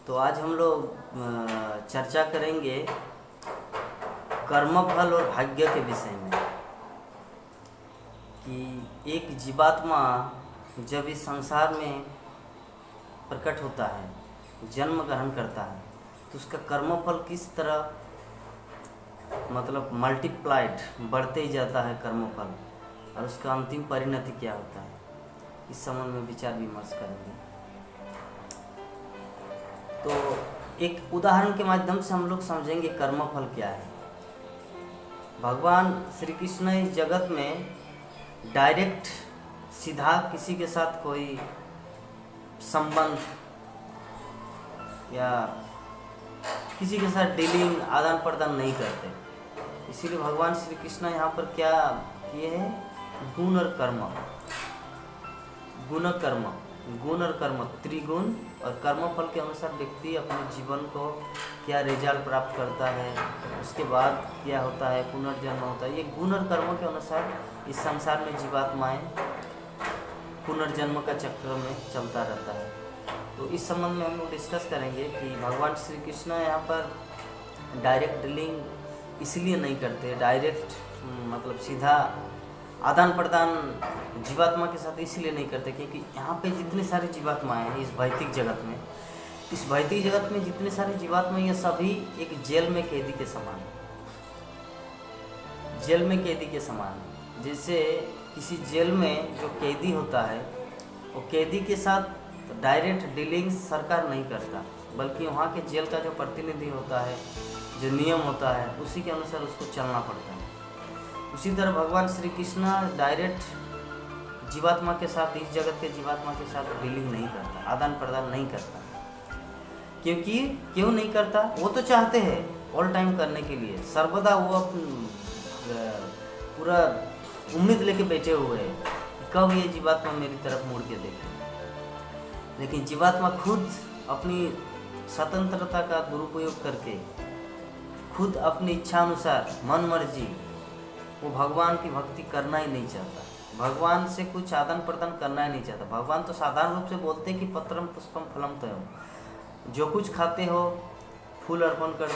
तो आज हम लोग चर्चा करेंगे कर्मफल और भाग्य के विषय में कि एक जीवात्मा जब इस संसार में प्रकट होता है, जन्म ग्रहण करता है, तो उसका कर्मफल किस तरह मतलब मल्टीप्लाइड बढ़ते ही जाता है कर्मफल, और उसका अंतिम परिणति क्या होता है, इस संबंध में विचार विमर्श करेंगे। तो एक उदाहरण के माध्यम से हम लोग समझेंगे कर्मफल क्या है। भगवान श्री कृष्ण इस जगत में डायरेक्ट सीधा किसी के साथ कोई संबंध या किसी के साथ डीलिंग आदान प्रदान नहीं करते। इसीलिए भगवान श्री कृष्ण यहाँ पर क्या किए हैं, गुण और कर्म, गुण और कर्म त्रिगुण और कर्मफल के अनुसार व्यक्ति अपने जीवन को क्या रिजल्ट प्राप्त करता है, उसके बाद क्या होता है, पुनर्जन्म होता है। ये गुण और कर्म के अनुसार इस संसार में जीवात्माएं पुनर्जन्म का चक्र में चलता रहता है। तो इस संबंध में हम लोग डिस्कस करेंगे कि भगवान श्री कृष्ण यहाँ पर डायरेक्ट डीलिंग इसलिए नहीं करते, डायरेक्ट मतलब सीधा आदान प्रदान जीवात्मा के साथ इसलिए नहीं करते क्योंकि यहाँ पे जितने सारे जीवात्माएं हैं इस भौतिक जगत में, जितने सारे जीवात्मा, ये सभी एक जेल में कैदी के समान है। जेल में कैदी के समान है। जैसे किसी जेल में जो कैदी होता है, वो कैदी के साथ डायरेक्ट डीलिंग सरकार नहीं करता, बल्कि वहाँ के जेल का जो प्रतिनिधि होता है, जो नियम होता है, उसी के अनुसार उसको चलना पड़ता है। उसी तरह भगवान श्री कृष्ण डायरेक्ट जीवात्मा के साथ, इस जगत के जीवात्मा के साथ डीलिंग नहीं करता, आदान प्रदान नहीं करता। क्योंकि क्यों नहीं करता, वो तो चाहते हैं ऑल टाइम करने के लिए, सर्वदा वो पूरा उम्मीद लेके बैठे हुए हैं कब ये जीवात्मा मेरी तरफ मुड़ के देखे। लेकिन जीवात्मा खुद अपनी स्वतंत्रता का दुरुपयोग करके, खुद अपनी इच्छा अनुसार मन मर्जी वो भगवान की भक्ति करना ही नहीं चाहता, भगवान से कुछ आदान प्रदान करना ही नहीं चाहता। भगवान तो साधारण रूप से बोलते हैं कि पत्रम पुष्पम फलम तयम, जो कुछ खाते हो फूल अर्पण कर,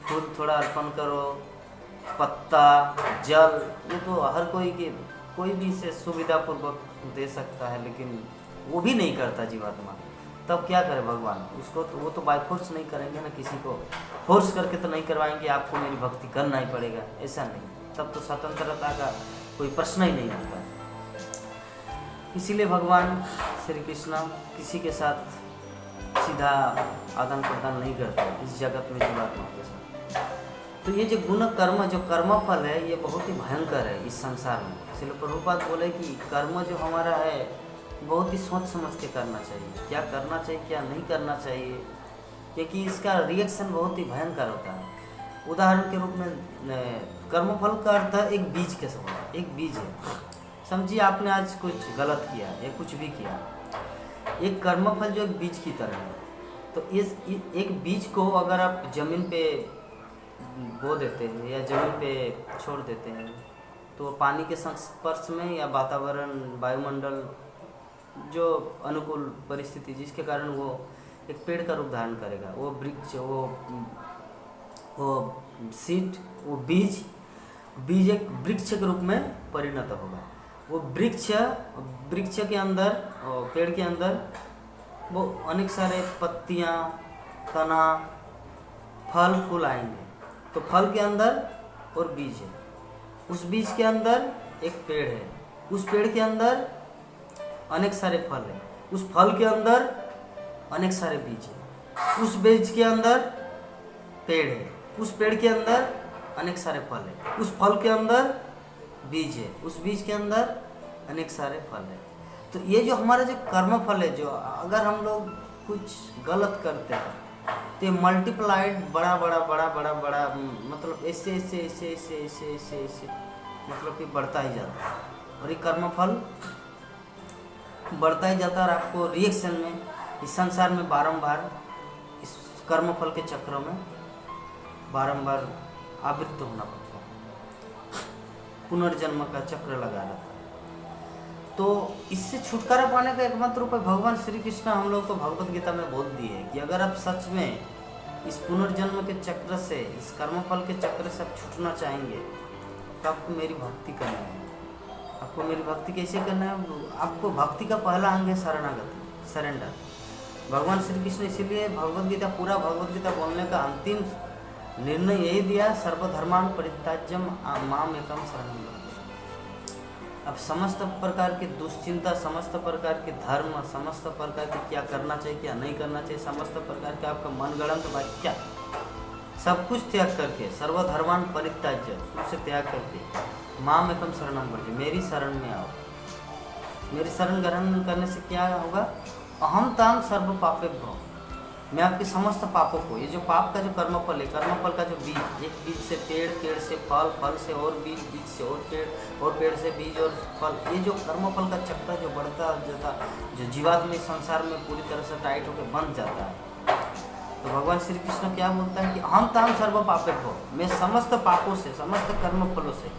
फूल थोड़ा अर्पण करो, पत्ता, जल, ये तो हर कोई भी इसे सुविधापूर्वक दे सकता है, लेकिन वो भी नहीं करता जीवात्मा। तब क्या करे भगवान उसको, तो वो तो बाय फोर्स नहीं करेंगे ना, किसी को फोर्स करके तो नहीं करवाएंगे आपको मेरी भक्ति करना ही पड़ेगा, ऐसा नहीं। तब तो स्वतंत्रता का कोई प्रश्न ही नहीं आता। इसीलिए भगवान श्री कृष्ण किसी के साथ सीधा आदान प्रदान नहीं करते इस जगत में जीवात्मा के साथ। तो ये जो गुण कर्म, जो कर्मफल है, ये बहुत ही भयंकर है इस संसार में। इसलिए प्रभुपाद बोले कि कर्म जो हमारा है बहुत ही सोच समझ के करना चाहिए, क्या करना चाहिए क्या नहीं करना चाहिए, क्योंकि इसका रिएक्शन बहुत ही भयंकर होता है। उदाहरण के रूप में कर्मफल का अर्थ है एक बीज के समान, एक बीज है। समझिए आपने आज कुछ गलत किया या कुछ भी किया, एक कर्मफल जो एक बीज की तरह है। तो इस एक बीज को अगर आप जमीन पे बो देते हैं या जमीन पे छोड़ देते हैं, तो पानी के संस्पर्श में या वातावरण, वायुमंडल, जो अनुकूल परिस्थिति जिसके कारण वो एक पेड़ का रूप धारण करेगा, वो वृक्ष, वो सीड, वो बीज एक वृक्ष के रूप में परिणत होगा। वो वृक्ष के अंदर, पेड़ के अंदर वो अनेक सारे पत्तियाँ, तना, फल फूल आएंगे। तो फल के अंदर और बीज है, उस बीज के अंदर एक पेड़ है, उस पेड़ के अंदर अनेक सारे फल हैं, उस फल के अंदर अनेक सारे बीज हैं, उस बीज के अंदर पेड़ है, उस पेड़ के अंदर अनेक सारे फल है, उस फल के अंदर बीज है, उस बीज के अंदर अनेक सारे फल है। तो ये जो हमारा जो कर्म फल है, जो अगर हम लोग कुछ गलत करते हैं तो मल्टीप्लाइड बड़ा मतलब ऐसे मतलब कि बढ़ता ही जाता है, और ये कर्मफल बढ़ता ही जाता है। और आपको रिएक्शन में इस संसार में बारंबार इस कर्मफल के चक्र में बारंबार आवृत्त होना पड़ता है, पुनर्जन्म का चक्र लगा रहता है। तो इससे छुटकारा पाने का एकमात्र उपाय भगवान श्री कृष्ण हम लोग को भगवत गीता में बोल दिए है कि अगर आप सच में इस पुनर्जन्म के चक्र से, इस कर्मफल के चक्र से आप छूटना चाहेंगे तो आपको मेरी भक्ति करना है। आपको मेरी भक्ति कैसे करना है? आपको भक्ति का पहला अंग है शरणागति, सरेंडर। भगवान श्री कृष्ण इसीलिए भगवत गीता, पूरा भगवत गीता बोलने का अंतिम निर्णय यही दिया, सर्वधर्मान परित्याज्यम माम एकम शरणं व्रज। अब समस्त प्रकार की दुश्चिंता, समस्त प्रकार के धर्म, समस्त प्रकार के क्या करना चाहिए क्या नहीं करना चाहिए, समस्त प्रकार के आपका मनगढ़ंत वाक्य सब कुछ त्याग करके, सर्वधर्मान परित्याज्य, उससे त्याग करके माम एकम शरणं व्रज, मेरी शरण में आओ। मेरी शरण ग्रहण करने से क्या होगा? अहम ताम सर्व पापेभ्यो, मैं आपके समस्त पापों को, ये जो पाप का जो कर्मफल है, कर्मफल का जो बीज, एक बीज से पेड़, पेड़ से फल, फल से और बीज, बीज से और पेड़ से बीज और फल, ये जो कर्मफल का चक्र जो बढ़ता जाता, जो जीवात्मा संसार में पूरी तरह से टाइट होकर बंध जाता है, तो भगवान श्री कृष्ण क्या बोलता है कि अहम ताम सर्व पापेभ्यो, मैं समस्त पापों से, समस्त कर्मफलों से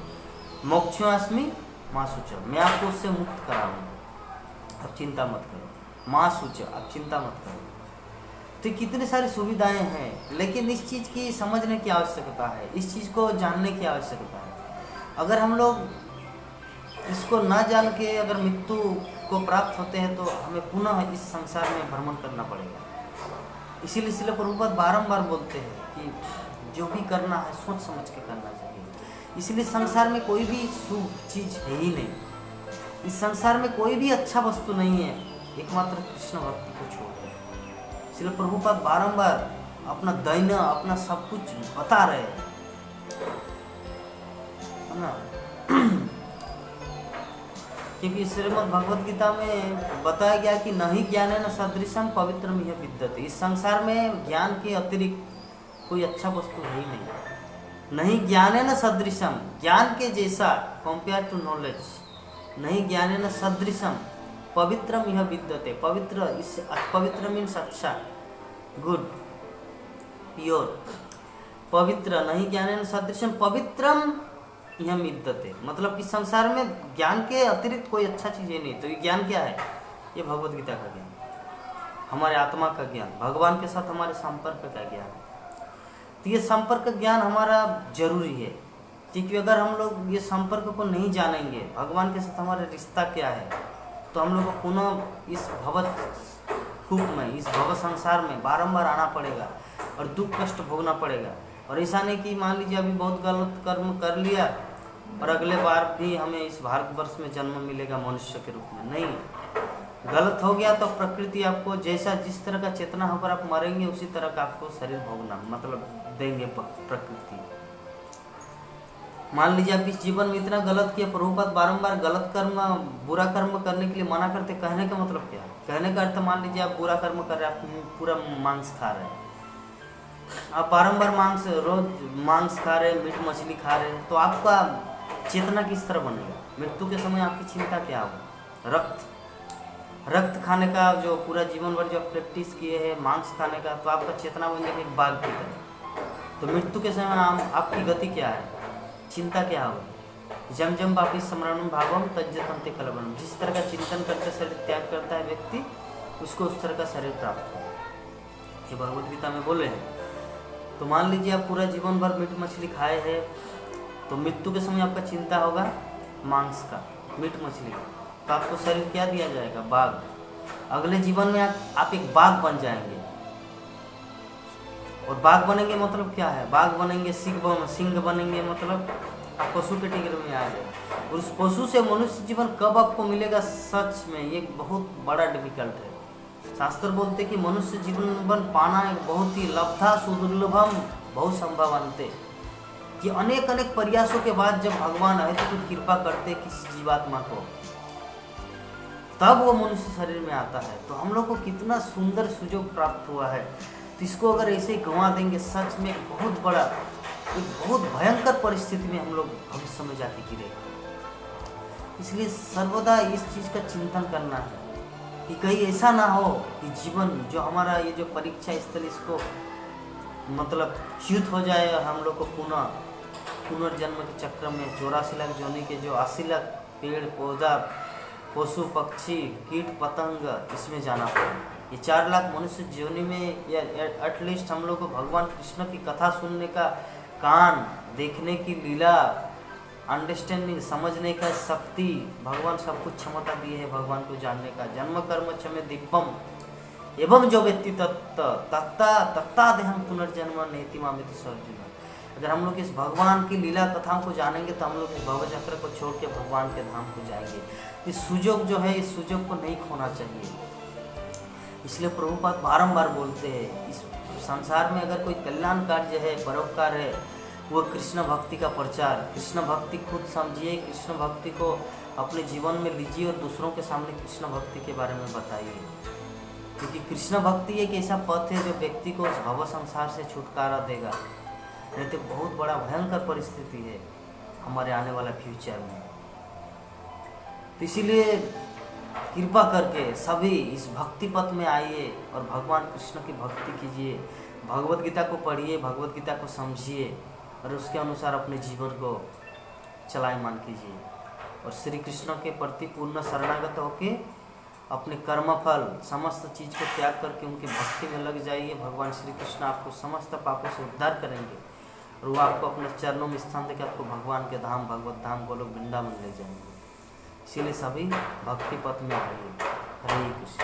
मोक्षोऽस्मि मां शुच, मैं आपको उससे मुक्त कराऊंगा, आप चिंता मत करो। मां शुच, आप चिंता मत करो। तो कितनी सारी सुविधाएं हैं, लेकिन इस चीज़ की समझने की आवश्यकता है, इस चीज़ को जानने की आवश्यकता है। अगर हम लोग इसको ना जान के अगर मृत्यु को प्राप्त होते हैं तो हमें पुनः इस संसार में भ्रमण करना पड़ेगा। इसीलिए प्रभुपाद बारंबार बोलते हैं कि जो भी करना है सोच समझ के करना चाहिए। इसलिए संसार में कोई भी शुभ चीज़ है ही नहीं, इस संसार में कोई भी अच्छा वस्तु नहीं है एकमात्र कृष्ण भक्ति को छोड़। इसलिए प्रभुपाद बारंबार अपना दैन्य, अपना सब कुछ बता रहे हैं, है ना। क्योंकि श्रीमद् भगवत गीता में बताया गया कि नहीं ज्ञानेन सदृशम पवित्रम इह विद्यते, इस संसार में ज्ञान के अतिरिक्त कोई अच्छा वस्तु है ही नहीं। नहीं ज्ञानेन सदृशम, ज्ञान के जैसा, कंपेयर टू नॉलेज, नहीं ज्ञानेन सदृशम पवित्रम यह विद्यते, पवित्र, इस पवित्र मीन्स अच्छा, गुड, प्योर, पवित्र, नहीं ज्ञानेन सदृशम पवित्रम यह विद्यते, मतलब कि संसार में ज्ञान के अतिरिक्त कोई अच्छा चीज़ है नहीं। तो ये ज्ञान क्या है? ये भगवत गीता का ज्ञान, हमारे आत्मा का ज्ञान, भगवान के साथ हमारे संपर्क का ज्ञान। तो ये संपर्क ज्ञान हमारा जरूरी है, क्योंकि अगर हम लोग ये संपर्क को नहीं जानेंगे, भगवान के साथ हमारा रिश्ता क्या है, तो हम लोग को पुनः इस भवत कूप में, इस भव संसार में बारंबार आना पड़ेगा और दुख कष्ट भोगना पड़ेगा। और ऐसा नहीं कि मान लीजिए अभी बहुत गलत कर्म कर लिया और अगले बार भी हमें इस भारतवर्ष में जन्म मिलेगा मनुष्य के रूप में, नहीं। गलत हो गया तो प्रकृति आपको जैसा, जिस तरह का चेतना होकर आप मरेंगे उसी तरह का आपको शरीर भोगना मतलब देंगे प्रकृति। मान लीजिए आप इस जीवन में इतना गलत किया, प्रभुपाद बारंबार गलत कर्म, बुरा कर्म करने के लिए मना करते। कहने का मतलब क्या है? कहने का अर्थ, मान लीजिए आप बुरा कर्म कर रहे हैं, आप पूरा मांस खा रहे हैं, आप बारंबार रोज मांस खा रहे हैं, मीट मछली खा रहे हैं, तो आपका चेतना किस तरह बनेगा? मृत्यु के समय आपकी चिंता क्या होगा? रक्त खाने का जो पूरा जीवन भर जो आप प्रैक्टिस किए हैं मांस खाने का, तो आपका चेतना बन जाएगा एक बाघ की तरह। तो मृत्यु के समय आपकी गति क्या है? चिंता क्या होगी? जम जम वापिस स्मरणम भावम तज्जतम ते कलवनम, जिस तरह का चिंतन करके शरीर त्याग करता है व्यक्ति, उसको उस तरह का शरीर प्राप्त होगा। ये भगवत गीता में बोले हैं। तो मान लीजिए आप पूरा जीवन भर मीट मछली खाए हैं, तो मृत्यु के समय आपका चिंता होगा मांस का, मीट मछली का, तो आपको शरीर क्या दिया जाएगा? बाघ। अगले जीवन में आप एक बाघ बन जाएंगे। और बाघ बनेंगे मतलब क्या है? बाघ बनेंगे, सिंह बनेंगे मतलब आप पशु कैटेगरी में आ गए। और उस पशु से मनुष्य जीवन कब आपको मिलेगा? सच में ये बहुत बड़ा डिफिकल्ट है। शास्त्र बोलते कि मनुष्य जीवन पाना एक बहुत ही लब्धा सुदुर्लभम बहुत संभवंते, कि अनेक अनेक प्रयासों के बाद जब भगवान आए तो कुछ कृपा करते किसी जीवात्मा को, तब वो मनुष्य शरीर में आता है। तो हम लोग को कितना सुंदर सुयोग प्राप्त हुआ है। तो इसको अगर ऐसे ही गंवा देंगे, सच में एक बहुत भयंकर परिस्थिति में हम लोग भविष्य में जाके गिरेंगे। इसलिए सर्वदा इस चीज़ का चिंतन करना है कि कहीं ऐसा ना हो कि जीवन जो हमारा ये जो परीक्षा स्थल, इसको मतलब च्युत हो जाए और हम लोग को पुनर्जन्म के चक्र में 84 लाख जोनी के जो 80 लाख पेड़ पौधा पशु पक्षी कीट पतंग इसमें जाना पड़ा। ये 4 लाख मनुष्य जीवनी में या एटलीस्ट हम लोग को भगवान कृष्ण की कथा सुनने का कान, देखने की लीला, अंडरस्टैंडिंग, समझने का शक्ति, भगवान सब कुछ क्षमता दिए है भगवान को जानने का। जन्म कर्म क्षमे दीपम एवं जो व्यक्ति तत्ता देहम पुनर्जन्म नेति मामिति सर्जुन। अगर हम लोग इस भगवान की लीला कथाओं को जानेंगे तो हम लोग इस भव चक्र को छोड़ के भगवान के धाम को जाएंगे। इस सुजोग जो है, इस सुजोग को नहीं खोना चाहिए। इसलिए प्रभुपाद बारंबार बोलते हैं, इस संसार में अगर कोई कल्याण कार्य है, परोपकार है, वो कृष्ण भक्ति का प्रचार। कृष्ण भक्ति खुद समझिए, कृष्ण भक्ति को अपने जीवन में लीजिए और दूसरों के सामने कृष्ण भक्ति के बारे में बताइए। क्योंकि कृष्ण भक्ति एक ऐसा पथ है जो व्यक्ति को उस भव संसार से छुटकारा देगा। नहीं तो बहुत बड़ा भयंकर परिस्थिति है हमारे आने वाला फ्यूचर में। तो इसीलिए कृपा करके सभी इस भक्ति पथ में आइए और भगवान कृष्ण की भक्ति कीजिए। भगवत गीता को पढ़िए, भगवत गीता को समझिए और उसके अनुसार अपने जीवन को चलायमान कीजिए। और श्री कृष्ण के प्रति पूर्ण शरणागत होके अपने कर्मफल समस्त चीज़ को त्याग करके उनकी भक्ति में लग जाइए। भगवान श्री कृष्ण आपको समस्त पापों से उद्धार करेंगे और वो आपको अपने चरणों में स्थान देकर आपको भगवान के धाम, भगवत धाम, गोलोक वृंदावन ले जाएंगे। इसीलिए सभी भक्ति पथ में आइए। हरे कृष्ण।